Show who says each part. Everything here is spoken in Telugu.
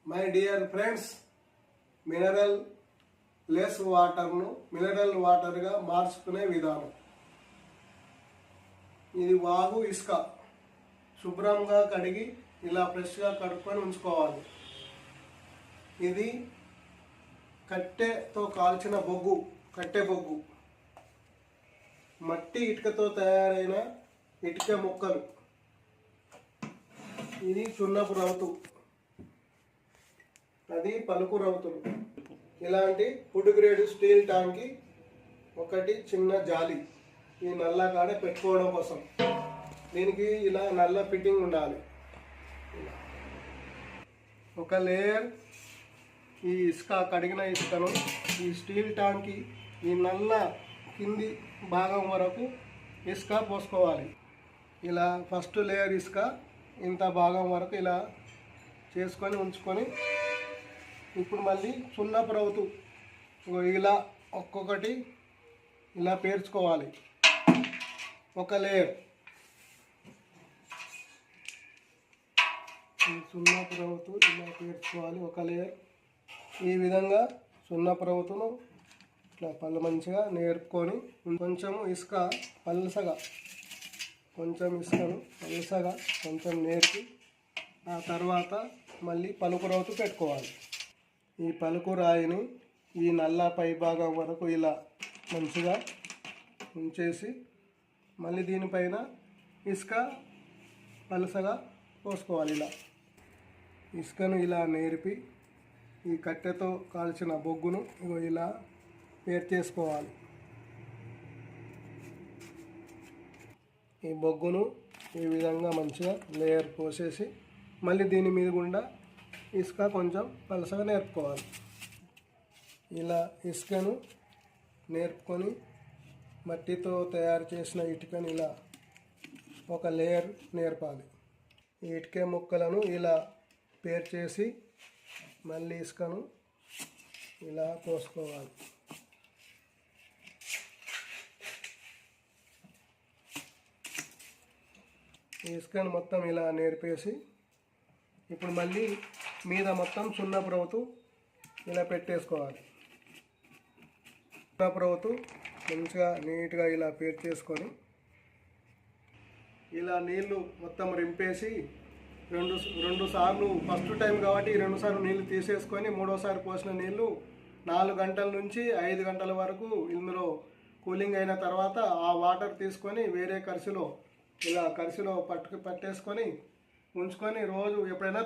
Speaker 1: My dear friends, mineral less వాటర్ను మినరల్ వాటర్గా మార్చుకునే విధానం. ఇది వాగు ఇసుక శుభ్రంగా కడిగి ఇలా ఫ్రెష్గా కడుక్కొని ఉంచుకోవాలి. ఇది కట్టెతో కాల్చిన బొగ్గు, కట్టె బొగ్గు, మట్టి ఇటుకతో తయారైన ఇటుక ముక్కలు, ఇది సున్నపు రౌతు, అది పలుకు రౌతులు. ఇలాంటి ఫుడ్ గ్రేడ్ స్టీల్ ట్యాంక్కి ఒకటి చిన్న జాలి ఈ నల్ల కాడ పెట్టుకోవడం కోసం. దీనికి ఇలా నల్ల ఫిట్టింగ్ ఉండాలి. ఒక లేయర్ ఈ ఇసుక, కడిగిన ఇసుకను ఈ స్టీల్ ట్యాంక్కి ఈ నల్ల కింది భాగం వరకు ఇసుక పోసుకోవాలి. ఇలా ఫస్ట్ లేయర్ ఇసుక ఇంత భాగం వరకు ఇలా చేసుకొని ఉంచుకొని, ఇప్పుడు మళ్ళీ సున్నపు రౌతు ఇలా ఒక్కొక్కటి ఇలా పేర్చుకోవాలి. ఒక లేయర్ సున్నపు రౌతు ఇలా పేర్చుకోవాలి. ఒక లేయర్ ఈ విధంగా సున్నపు రౌతును ఇట్లా మంచిగా నేర్పుకొని, కొంచెం ఇసుక పల్సగా, కొంచెం ఇసుకను పల్సగా కొంచెం నేర్పి, ఆ తర్వాత మళ్ళీ పలుకు రౌతు పెట్టుకోవాలి. ఈ పలుకు రాయిని ఈ నల్ల పై భాగం వరకు ఇలా మంచిగా ఉంచేసి, మళ్ళీ దీనిపైన ఇసుక పలసగా పోసుకోవాలి. ఇలా ఇసుకను ఇలా నేర్పి ఈ కట్టెతో కాల్చిన బొగ్గును ఇలా పేర్చేసుకోవాలి. ఈ బొగ్గును ఈ విధంగా మంచిగా లేయర్ పోసేసి, మళ్ళీ దీని మీద గుండా ఇసుక కొంచెం పలసగా నేర్పుకోవాలి. ఇలా ఇసుకను నేర్పుకొని మట్టితో తయారు చేసిన ఇటుకను ఇలా ఒక లేయర్ నేర్పాలి. ఈ ఇటుక ముక్కలను ఇలా పేర్చేసి మళ్ళీ ఇసుకను ఇలా పోసుకోవాలి. ఈ ఇసుకను మొత్తం ఇలా నేర్పేసి, ఇప్పుడు మళ్ళీ మీద మొత్తం సున్నపు రౌతు ఇలా పెట్టేసుకోవాలి. సున్నపు రౌతు మంచిగా నీట్గా ఇలా పేర్చేసుకొని, ఇలా నీళ్లు మొత్తం రింపేసి రెండు సార్లు, ఫస్ట్ టైం కాబట్టి 2 సార్లు నీళ్లు తీసేసుకొని, మూడోసారి పోసిన నీళ్లు 4 గంటల నుంచి 5 గంటల వరకు ఇందులో కూలింగ్ అయిన తర్వాత ఆ వాటర్ తీసుకొని వేరే కరిసిలో ఇలా పట్టేసుకొని ఉంచుకొని రోజు ఎప్పుడైనా